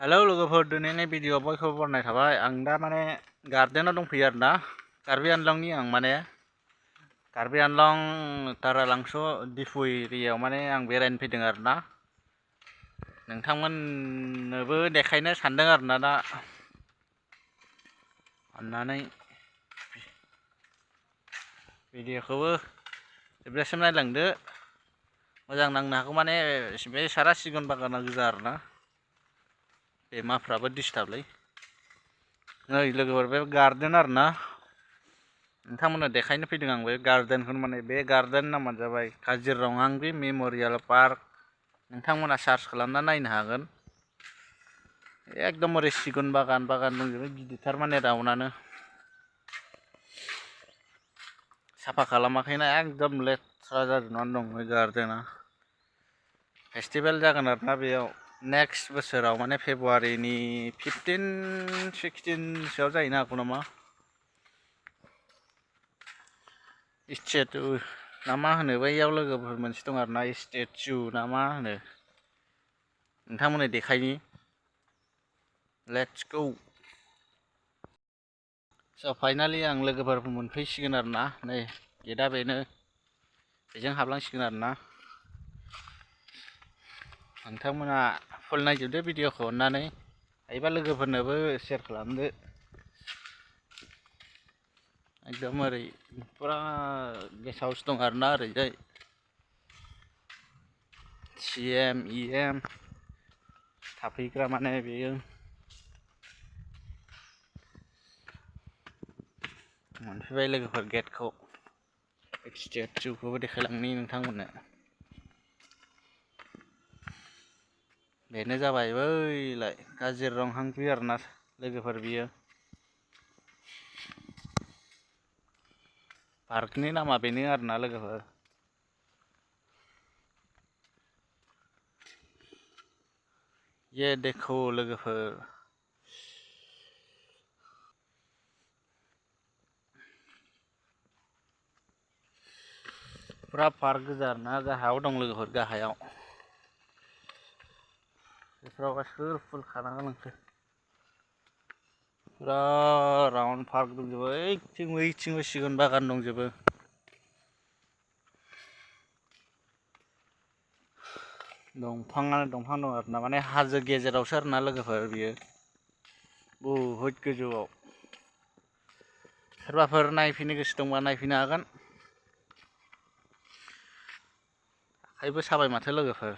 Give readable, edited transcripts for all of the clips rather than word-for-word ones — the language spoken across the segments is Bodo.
हेलौ लोगोफोर, दिनैनि भिडिअ बयखौबो बरायनाय थाबाय। आं दा माने गार्डेनाव दंफैयो आरोना, कार्बि आंलंनि। आं माने कार्बि आंलं तारालांस' दिफु एरियायाव माने आं बेरायनो फैदों आरोना। नोंथांमोननोबो देखायनो सानदों आरोना दा। अन्नानै भिडिअखौबो जोबजासिम नायलांदो। मोजां नांनो हागौ, माने बे सारा सिगुन बागाना गोजा आरोना। बेमाफ्राबो डिस्टार्बलै। नै लोगोफोर, बे गार्डेन आरोना, नोंथांमोननो देखायनो फैदों आं बे गार्डेनखौनो। माने बे गार्डेन नामानो जाबाय काजिरङांबि मेम'रियेल पार्क। नोंथांमोना सार्च खालामना नायनो हागोन। एकदम ओरै सिगुन बागान दंजोबो, गिदिरथार माने राउन्डआनो। साफा खालामाखैना, एकदम लेथ्रा जाजोबनानै दं बे गार्डेना। फेस्टिभेल जागोन आरोना बेयाव नेक्स्ट बोसोराव, माने फेब्रुवारिनि 15-16सोआव जाहैनो हागौ नामा। स्टेचु ना मा होनो बैयाव लोगोफोर मोनसे दं आरोना, स्टेचु ना मा होनो, नोंथांमोननो देखायनि। Let's go. स' फाइनालि आं लोगोफोर मोनफैसिगोन आरोना। नै गेटआ बेनो, बेजों हाबलांसिगोन आरोना। नोंथांमोना फुल नायजोबदो भिडिअखौ अन्नानै। हायोबा लोगोफोरनोबो शेयार खालामदो। एकदम ओरै फुरा गेस्ट हाउस दं आरोना ओरैजाय। CM EM थाफैग्रा माने बेयो। मोनफैबाय लोगोफोर गेटखौ। स्टेचुखौबो देखायलांनि नोंथांमोननो। बेनो जाबाय बैलाय काजिरङांबि आरोना लोगोफोर, बियो पार्कनि नामा बेनो आरोना लोगोफोर। ये देखो लोगोफोर, पुरा पार्क गोजा आरोना। गाहायाव दं लोगोफोर, गाहायाव बेफोराव गासिबो फुल खाना गालांसै। पुरा राउन्ड पार्क दंजोबो, ओइथिंबो सिगुन बागान दंजोबो। दंफाङानो दंफां दं आरोना, माने हाजो गेजेरावसो आरोना लोगोफोर बियो, बुहुद गोजौआव। सोरबाफोर नायफैनो गोसो दंबा नायफैनो हागोन। आखाइबो साबाय माथो लोगोफोर,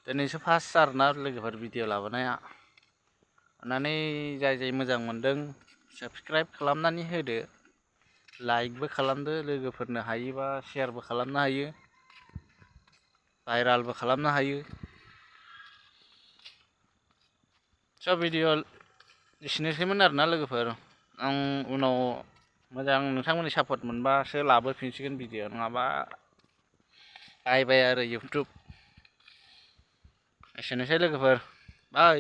दिनैसो फार्स्ट आरोना लोगोफोर भिडिअ लाबोनाया। अन्नानै जाय मोजां मोनदों साबस्क्राइब खालामनानै होदो, लाइकबो खालामदो। लोगोफोरनो हायोबा शेयारबो खालामनो हायो, भाइरालबो खालामनो हायो। स' भिडिअ एसेनोसैमोन आरोना लोगोफोर। आं उनाव मोजां नोंथांमोननि सापर्ट मोनबासो लाबोफिनसिगोन भिडिअ, नङाबा बाय आरो इउटुब। एसेनोसै लोगोफोर, बाय।